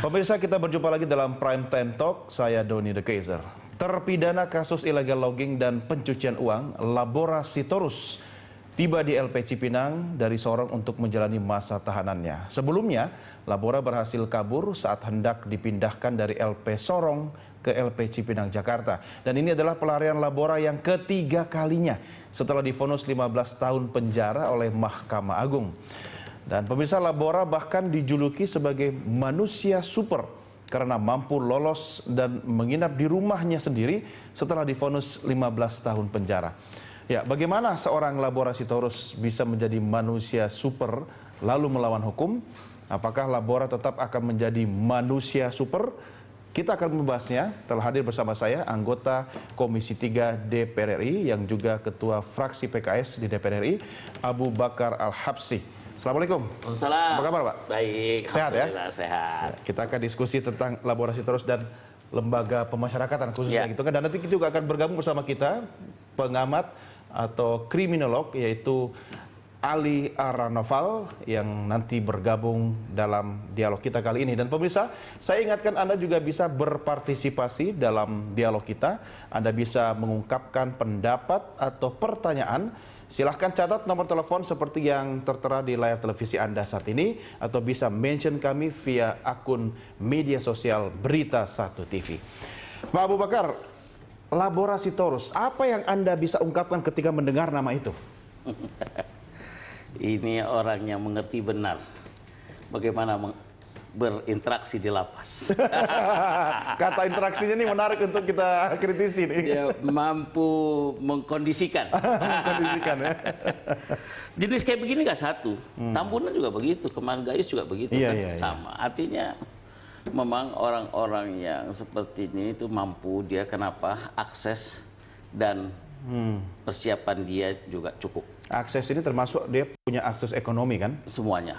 Pemirsa, kita berjumpa lagi dalam Prime Time Talk. Saya Doni The Kaiser. Terpidana kasus illegal logging dan pencucian uang, Labora Sitorus tiba di LP Cipinang dari Sorong untuk menjalani masa tahanannya. Sebelumnya, Labora berhasil kabur saat hendak dipindahkan dari LP Sorong ke LP Cipinang, Jakarta. Dan ini adalah pelarian Labora yang ketiga kalinya setelah divonis 15 tahun penjara oleh Mahkamah Agung. Dan pemirsa, Labora bahkan dijuluki sebagai manusia super karena mampu lolos dan menginap di rumahnya sendiri setelah divonis 15 tahun penjara. Ya, bagaimana seorang Labora Sitorus bisa menjadi manusia super lalu melawan hukum? Apakah Labora tetap akan menjadi manusia super? Kita akan membahasnya. Telah hadir bersama saya anggota Komisi 3 DPR RI yang juga Ketua Fraksi PKS di DPR RI, Abu Bakar Al-Habsyi. Assalamualaikum. Waalaikumsalam. Apa kabar, Pak? Baik. Sehat ya? Sehat. Kita akan diskusi tentang Labora Sitorus dan lembaga pemasyarakatan khususnya gitu kan. Dan nanti kita juga akan bergabung bersama kita pengamat atau kriminolog yaitu Ali Aranoval yang nanti bergabung dalam dialog kita kali ini. Dan pemirsa, saya ingatkan Anda juga bisa berpartisipasi dalam dialog kita. Anda bisa mengungkapkan pendapat atau pertanyaan. Silahkan catat nomor telepon seperti yang tertera di layar televisi Anda saat ini atau bisa mention kami via akun media sosial Berita 1 TV. Pak Abu Bakar, Labora Sitorus, apa yang Anda bisa ungkapkan ketika mendengar nama itu? Ini orang yang mengerti benar bagaimana berinteraksi di lapas. Kata interaksinya ini menarik untuk kita kritisi nih. Dia mampu mengkondisikan. Mengkondisikan ya. Jenis kayak begini nggak satu. Tambunan juga begitu, Kemang Gayus juga begitu Iya, kan? iya, sama. Artinya memang orang-orang yang seperti ini itu mampu, dia kenapa akses dan persiapan dia juga cukup. Akses ini termasuk dia punya akses ekonomi kan? Semuanya.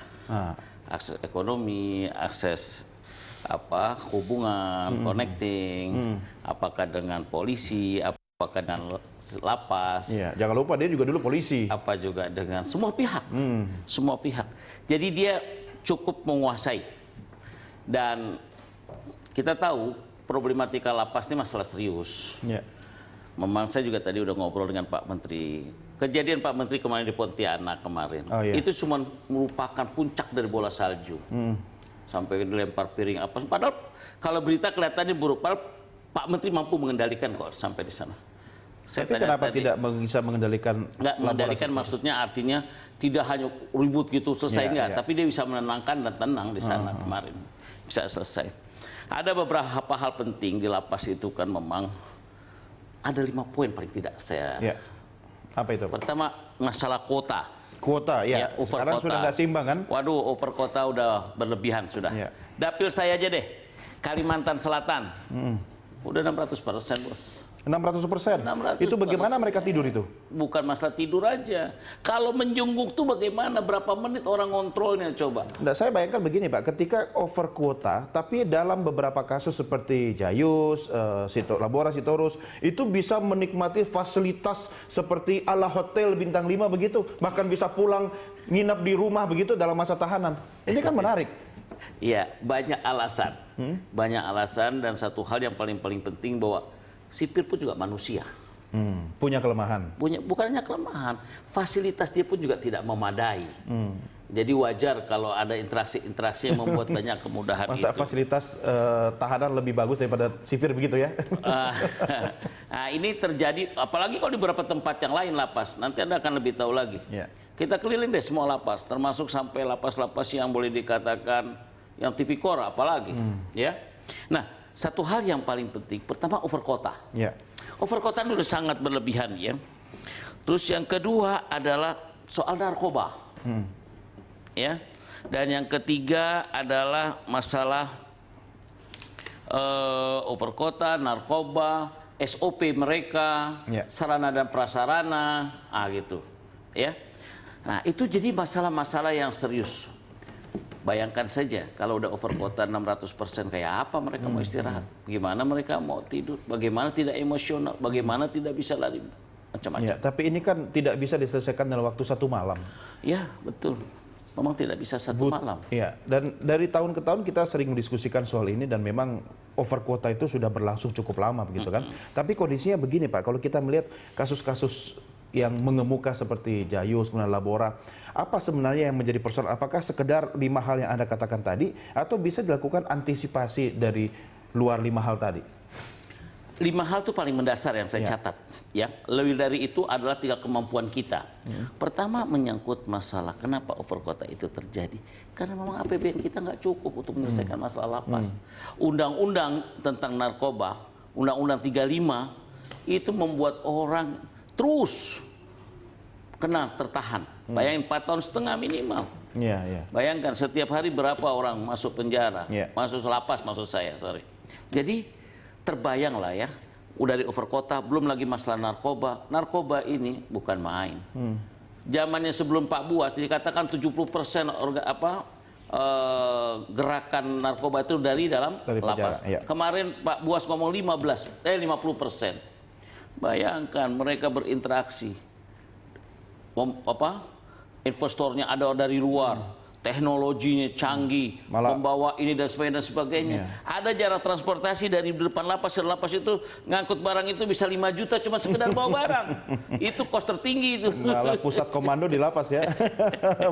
Akses ekonomi, akses hubungan, connecting, apakah dengan polisi, apakah dengan lapas. Iya, jangan lupa dia juga dulu polisi. Apa juga dengan semua pihak. Semua pihak. Jadi dia cukup menguasai. Dan kita tahu problematika lapas ini masalah serius. Iya. Memang saya juga tadi udah ngobrol dengan Pak Menteri. Kejadian Pak Menteri kemarin di Pontianak kemarin, itu cuma merupakan puncak dari bola salju. Sampai dilempar piring apa. Padahal kalau berita kelihatannya buruk, padahal Pak Menteri mampu mengendalikan kok sampai di sana. Tapi kenapa tidak bisa mengendalikan? Nggak mengendalikan maksudnya artinya tidak hanya ribut gitu selesai enggak, tapi dia bisa menenangkan dan tenang di sana kemarin. Bisa selesai. Ada beberapa hal penting di lapas itu kan memang ada 5 poin paling tidak saya. Apa itu? Pertama, masalah kuota. Kuota, ya. Sekarang sudah nggak seimbang kan? Waduh, over kuota udah berlebihan sudah. Dapil saya aja deh, Kalimantan Selatan. Udah 600%, Bos. 600%? Itu bagaimana mereka tidur itu? Bukan masalah tidur aja. Kalau menjungguk tuh bagaimana? Berapa menit orang ngontrolnya coba? Nggak, saya bayangkan begini Pak, ketika over kuota, tapi dalam beberapa kasus seperti Jayus, Labora Sitorus, itu bisa menikmati fasilitas seperti ala hotel bintang 5 begitu, bahkan bisa pulang nginap di rumah begitu dalam masa tahanan. Ini kan menarik. Iya, banyak alasan. Banyak alasan dan satu hal yang paling penting bahwa sipir pun juga manusia. Punya kelemahan. Bukan hanya kelemahan, fasilitas dia pun juga tidak memadai. Jadi wajar kalau ada interaksi yang membuat banyak kemudahan. Masa fasilitas tahanan lebih bagus daripada sipir begitu ya? Nah, ini terjadi, apalagi kalau di beberapa tempat yang lain lapas. Nanti Anda akan lebih tahu lagi. Kita keliling deh semua lapas, termasuk sampai lapas-lapas yang boleh dikatakan yang tipikor apalagi. Nah, satu hal yang paling penting, pertama over kota. Over kota itu sangat berlebihan ya. Terus yang kedua adalah soal narkoba. Dan yang ketiga adalah masalah over kota, narkoba, SOP mereka, sarana dan prasarana, gitu. Nah, itu jadi masalah-masalah yang serius. Bayangkan saja kalau udah over kuota 600%, kayak apa mereka mau istirahat? Bagaimana mereka mau tidur? Bagaimana tidak emosional? Bagaimana tidak bisa lari? Macam-macam. Tapi ini kan tidak bisa diselesaikan dalam waktu 1 malam. Ya, betul. memang tidak bisa satu malam. Iya, dan dari tahun ke tahun kita sering mendiskusikan soal ini dan memang over kuota itu sudah berlangsung cukup lama begitu kan. Tapi kondisinya begini Pak, kalau kita melihat kasus-kasus yang mengemuka seperti Jayus, kemudian Labora, apa sebenarnya yang menjadi persoalan? Apakah sekedar 5 hal yang Anda katakan tadi, atau bisa dilakukan antisipasi dari luar 5 hal tadi? 5 hal itu paling mendasar yang saya catat. Ya, lebih dari itu adalah 3 kemampuan kita. Pertama menyangkut masalah kenapa over quota itu terjadi. Karena memang APBN kita nggak cukup untuk menyelesaikan masalah lapas. Undang-undang tentang narkoba, Undang-Undang 35 itu membuat orang terus kena tertahan. Bayangin 4,5 tahun minimal. Bayangkan setiap hari berapa orang masuk penjara, masuk lapas maksud saya, sorry. Jadi terbayanglah ya, udah di over quota, belum lagi masalah narkoba. Narkoba ini bukan main. Zamannya sebelum Pak Buas dikatakan 70% gerakan narkoba itu dari dalam lapas. Kemarin Pak Buas ngomong 50%. Bayangkan mereka berinteraksi, investornya ada dari luar, teknologinya canggih, membawa ini dan sebagainya. Ada jarak transportasi dari depan lapas ke lapas itu, ngangkut barang itu bisa 5 juta cuma sekedar bawa barang. Itu kos tertinggi itu. Malah pusat komando di lapas ya.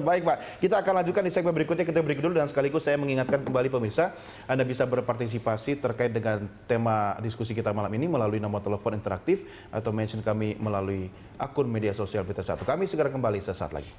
Baik Pak, kita akan lanjutkan di segmen berikutnya. Kita break dulu dan sekaligus saya mengingatkan kembali pemirsa, Anda bisa berpartisipasi terkait dengan tema diskusi kita malam ini melalui nomor telepon interaktif atau mention kami melalui akun media sosial Berita Satu. Kami segera kembali sesaat lagi.